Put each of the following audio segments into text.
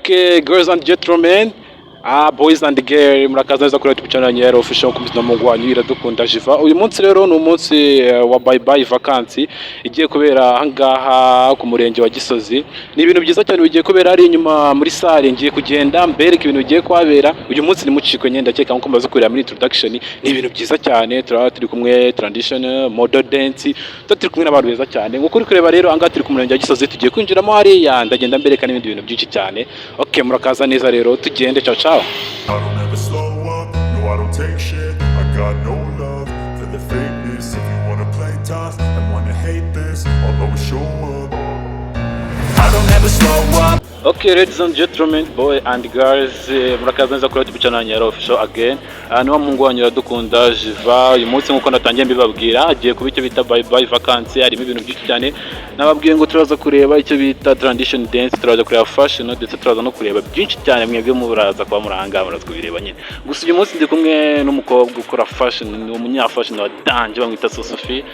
Okay, girls and gentlemen, boys and girls, murakaza neza kuri YouTube channel ya official kumizina Mungu wanyu iradukunda Jiva. Uyu munsi rero ni umunsi wa bye bye vacancy igiye kubera ahangaha ku murenge wa Gisozi. Ni ibintu byiza cyane bigiye kubera ari inyuma muri salle, ngiye kugenda mbereka ibintu bigiye kwabera. Uyu munsi ni mucikwe nyenda cyeka nko maze kurira muri introduction. Ni ibintu byiza cyane, turi kumwe traditional model dance, turi kumwe n'abantu beza cyane. Nko kuri kureba rero ahangaha turi ku murenge wa Gisozi, tugiye kwinjiramo hariya ndagenda mbereka n'ibindi bintu byinshi cyane. Okay, murakaza neza rero tugende. Ciao ciao. I don't ever slow up, no I don't take shit. I got no love for the fakeness. If you wanna play tough and wanna hate this, I'll always show up. I don't ever slow up. Okay, ladies and gentlemen, boys and girls, murakaza neza kuri YouTube channel ya official again. Niwa Mungu wanyu iradukunda Jiva. Uyu munsi nkuko natangiye mbibabwira agiye kuba icyo bita bye bye vacancy, harimo ibintu byinshi cyane. Nababwiye ngo turaza kureba icyo bita tradition dance, turaza kureba fashion, ndetse turaza no kureba byinshi cyane mwebwe muraza kwa muranga muraza kubireba nyine. Gusa uyu munsi ndi kumwe n'umukobwa ukora fashion, ni umunyafashion wa Danje bamwita Sophie.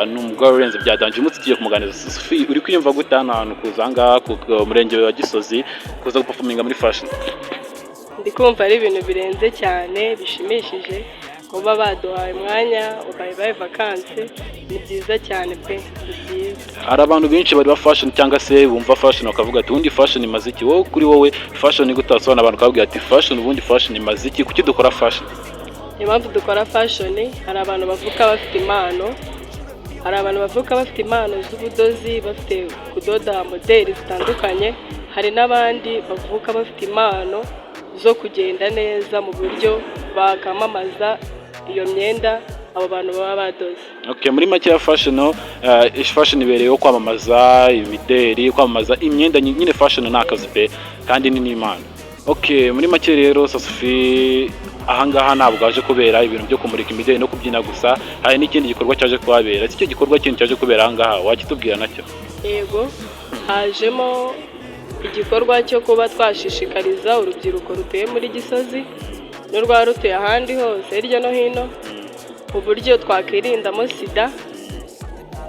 Ni umugore urenze bya Danje. Uyu munsi tugiye kumuganira. Sophie, uri kwiyumva gute hano kuzanga ku murenge wa Gisozi kuza guperforminga muri fashion? Ndi kumva ari ibintu birenze cyane bishimishije, kuba baduhaye umwanya ubaye vacancy, ni byiza cyane pe, ni byiza. Hari abantu benshi bari ba fashion cyangwa se bumva fashion bakavuga ati ubundi fashion imaze iki? Wowe kuri wowe fashion gutasobanura abantu bakabwira ati fashion ubundi fashion imaze iki? Kuki dukora fashion? Impamvu dukora fashion, hari abantu bavuka bafite impano, hari abantu bavuka bafite impano z'ubudozi, bafite kudoda modeli zitandukanye, hari n'abandi bavuka bafite impano zo kugenda neza mu buryo bakamamaza iyo myenda abo bantu baba badoze. Okay, muri make ya fashion, fashion ibereyeho kwamamaza imideli, kwamamaza imyenda nyine. Fashion ni akazi pe kandi ni n'imana. Okay, muri make rero Sophie, ahangaha ntabwo aje kubera ibintu byo kumurika imideli no kubyina gusa, hari n'ikindi gikorwa cyaje kubabera. Icyo gikorwa kintu cyaje kubera ahangaha wakitubwira nacyo? Yego, hajemo igikorwa cyo kuba twashishikariza urubyiruko rutuye muri Gisozi n'urwa rutuye ahandi hose hirya no hino uburyo twakirindamo sida.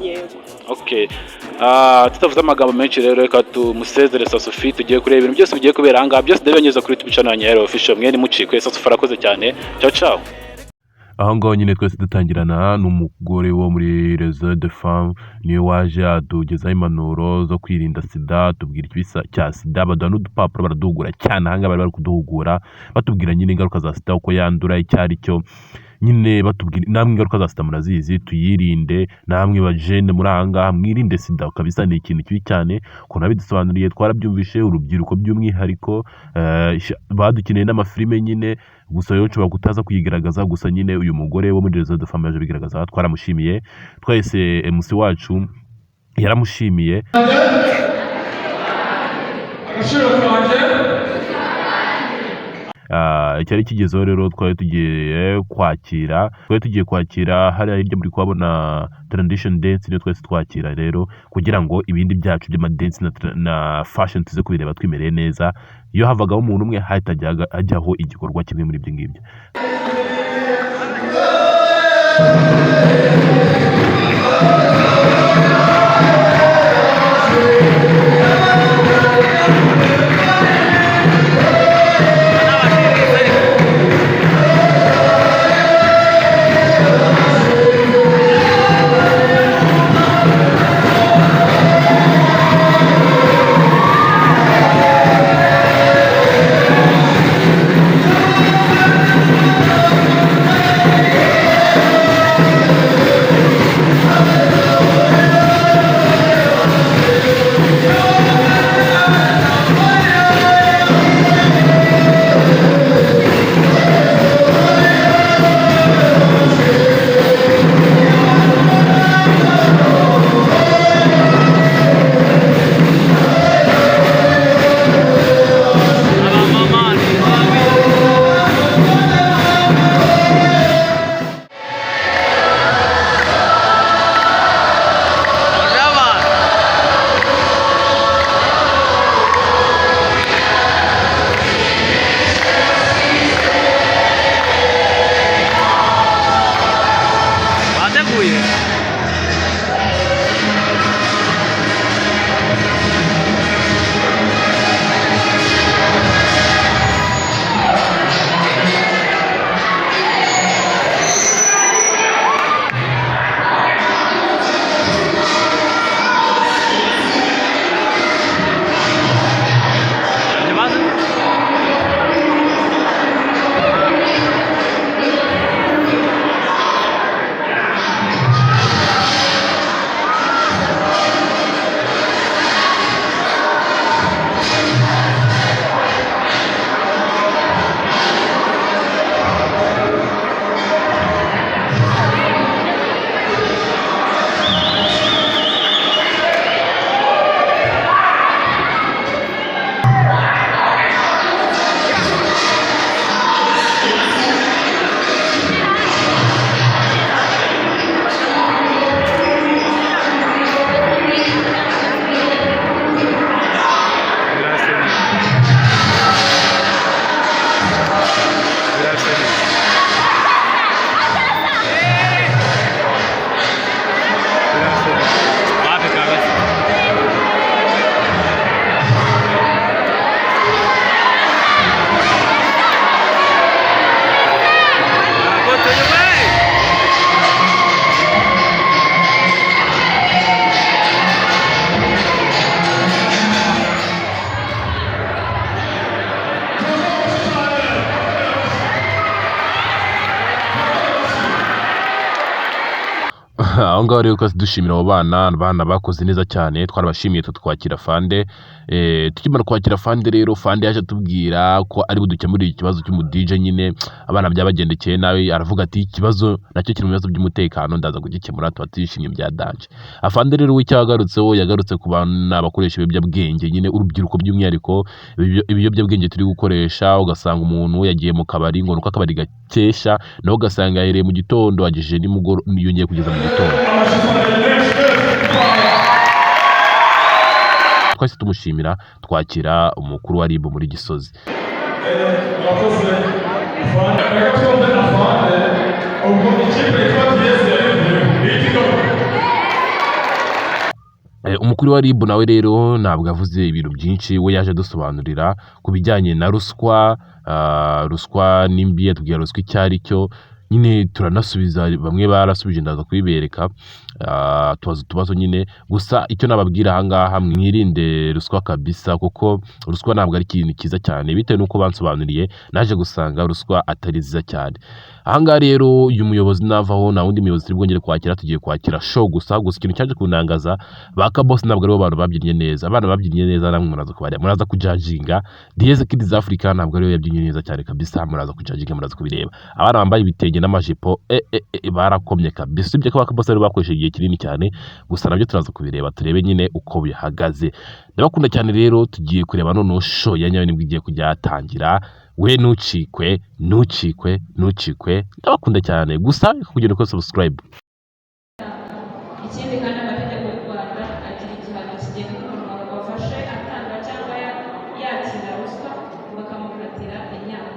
Yego. Okay, tutavuze amagambo menshi rero reka tumusezere Sophie, tugiye kureba ibintu byose bigiye kubera ahangaha. Byose ndabanyuza kuri YouTube channel ya official. Mwene mucikwe. Sophie arakoze cyane. Ciao ciao. Aho ngaho nyine twese dutangirana n'umugore wo muri Réseau de Femmes, niwe waje adugezaho impanuro zo kwirinda sida, tubwira ikibisa cya sida, baduha n'udupapuro baraduhugura cyane. Ahangaha bari kuduhugura batubwira nyine ingaruka za sida, uko yandura, icyo ari cyo nyine, batubwira namwe ingaruka za sida murazizi, tuyirinde. Namwe bajene muri ahangaha mwirinde sida kabisa, ni ikintu kibi cyane. Ukuntu abidusobanuriye twarabyumvishe, urubyiruko by'umwihariko badukeneye n'amafilime nyine. Gusa yo nshobora kutaza kuyigaragaza, gusa nyine uyu mugore wo muri Réseau de Femmes yaje bigaragaza, twaramushimiye twese. MC wacu yaramushimiye. Cyari kigezeho rero twari tugiye kwakira hariya hirya muri kuhabona tradition dance, niyo twese twakira rero, kugira ngo ibindi byacu by'ama dance na fashion tuze kubireba twimereye neza. Iyo havagaho umuntu umwe hahita hajyaho igikorwa kimwe muri ibyo ngibyo. aho ngaho rero twese dushimira abo bana bakoze neza cyane, twarabashimiye twakira Fande. Tukimara kwakira Fande rero, Fande yaje atubwira ko ari budukemurire ikibazo cy'umudije nyine abana byabagendekeye nawe, aravuga ati ikibazo nacyo kiri mu bibazo by'umutekano ndaza kugikemura, tuba tuyishimye bya danje. Afande rero w'icyagarutseho yagarutse ku bana bakoresha ibiyobyabwenge nyine, urubyiruko by'umwihariko ibiyobyabwenge turi gukoresha, ugasanga umuntu yagiye mu kabari ngo nuko akabari gakesha, nawe ugasanga yahereye mu gitondo agejeje nimugoroba, yongeye kugeza mu gitondo. Twese tumushimira, twakira umukuru wa RIB muri Gisozi. Umukuru wa RIB nawe rero ntabwo yavuze ibintu byinshi, we yaje dusobanurira ku bijyanye na ruswa, ruswa nimbi, yatubwira ruswa icyo ari cyo nyine, turanasubiza bamwe barasubije ndaza kubibereka, tubaza utubazo nyine. Gusa icyo nababwira ahangaha, mwirinde ruswa kabisa, kuko ruswa ntabwo ari ikintu cyiza cyane, bitewe n'uko bansobanuriye naje gusanga ruswa atari nziza cyane. Ahangaha rero uyu muyobozi navaho nta wundi muyobozi turi bwongere kwakira, tugiye kwakira show gusa ikintu cyaje kunangaza, ba Kaboss ntabwo aribo bantu babyinnye neza. Abana babyinnye neza namwe muraza kubareba, muraza kujajinga. DS Kids Africa ntabwo ariyo yabyinnye neza cyane kabisa, muraza kujajinga, muraza kubireba. Abana bambaye ibitenge n'amajipo barakomye kabisa, ibyo ko ba Kaboss rero bakoresheje igihe kinini cyane, gusa nabyo turaza kubireba, turebe nyine uko bihagaze. Ndabakunda cyane rero, tugiye kureba noneho show ya nyayo nibwo igiye kujya yatangira. We ntucikwe, ndabakunda cyane, gusa kugira ngo subscribe. Ikindi kandi amategeko y'u Rwanda agira igihano kigenga umuntu wafashe atanga cyangwa yakira ruswa bakamukatira imyaka.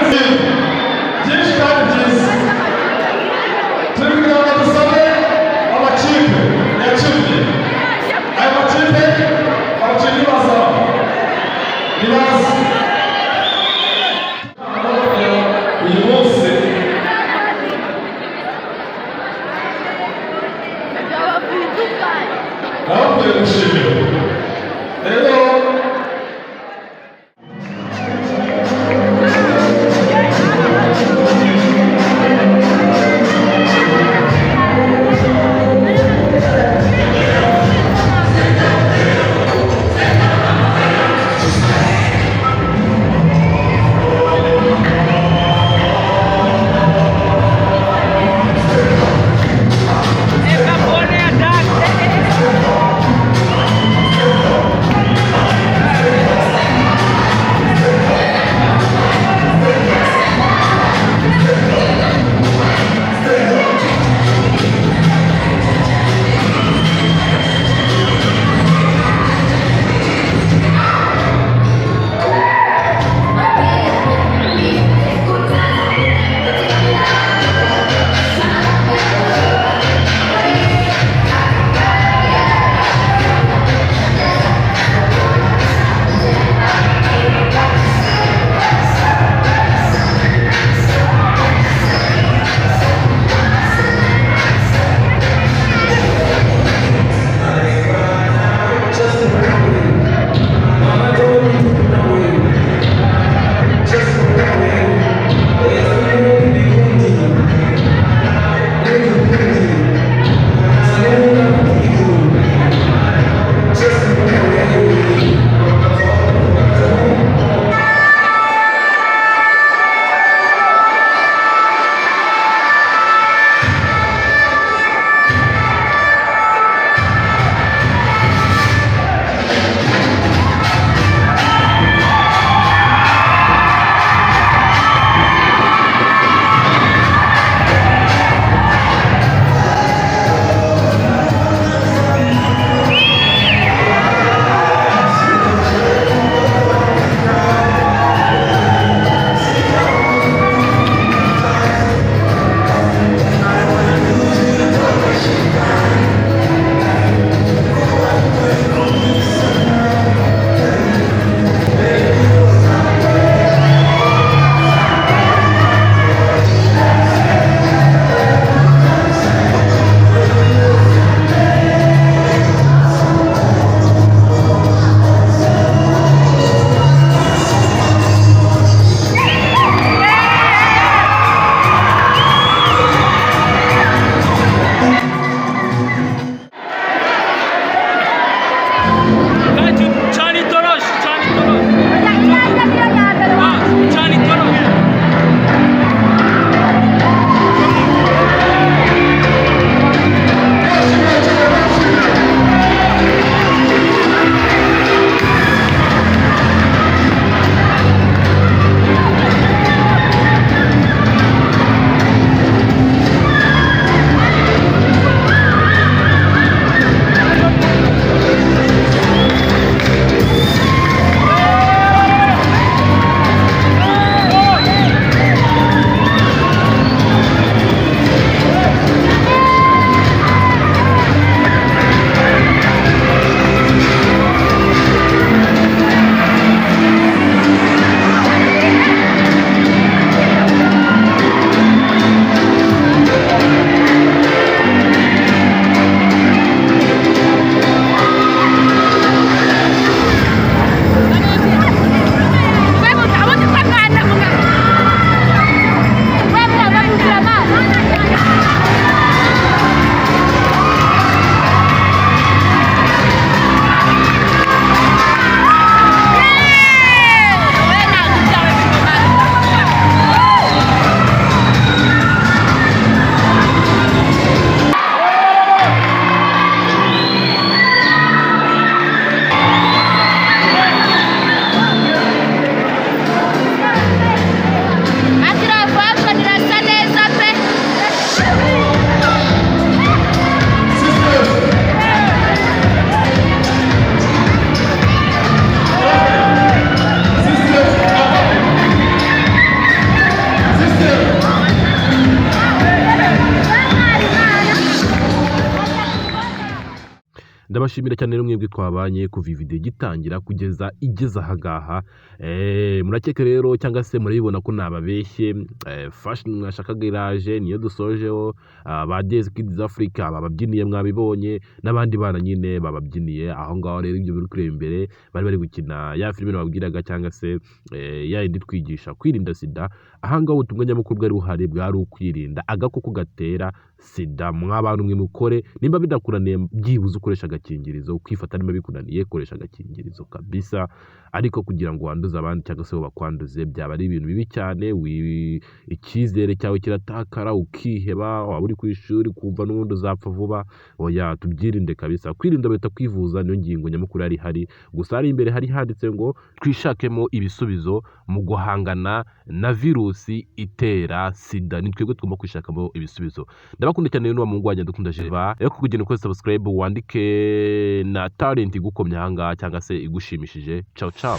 byinshi kandi byiza turi kugira ngo dusabe amakipe yakinnye aya makipe abakinnyi bazaba nibaza uyu munsi nabakuye gushimira rero ndabashimira cyane rero mwebwe twabanye kuva video gitangira kugeza igeza hagaha. Murakeka rero cyangwa se murabibona ko nababeshye. Fashion mwashakaga iraje niyo dusojeho. Ba Days Kids Africa bababyiniye mwabibonye, n'abandi bana nyine bababyiniye aho ngaho. Rero ibyo biri kureba imbere bari gukina ya filime nababwiraga cyangwa se ya indi twigisha kwirinda sida. Aha ngaho ubutumwa nyamukuru bwari buhari bwari ukwirinda agakoko gatera sida. Mw'abantu mwe mukore, nimba bidakuraniye byibuze ukoresha agakingirizo, ukifata nimba bikunaniye koresha agakingirizo kabisa. Ariko kugira ngo wanduze abandi cyangwa se bakwanduze byaba ari ibintu bibi cyane. Icyizere cyawe kiratakara, ukiheba, waba uri ku ishuri kumva n'ubundi uzapfa vuba. Oya, tubyirinde kabisa. Kwirinda bita kwivuza niyo ngingo nyamukuru yari hari. Gusa hari imbere hari handitse ngo twishakemo ibisubizo mu guhangana na virusi itera sida. Ni twebwe tugomba kwishakamo ibisubizo. Ndabakunda cyane n'uwa Mungu wanjye dukunda Jiva. Rero kugenda uko subscribe wandike na talent igukomye hanga cyangwa se igushimishije. Ciao ciao.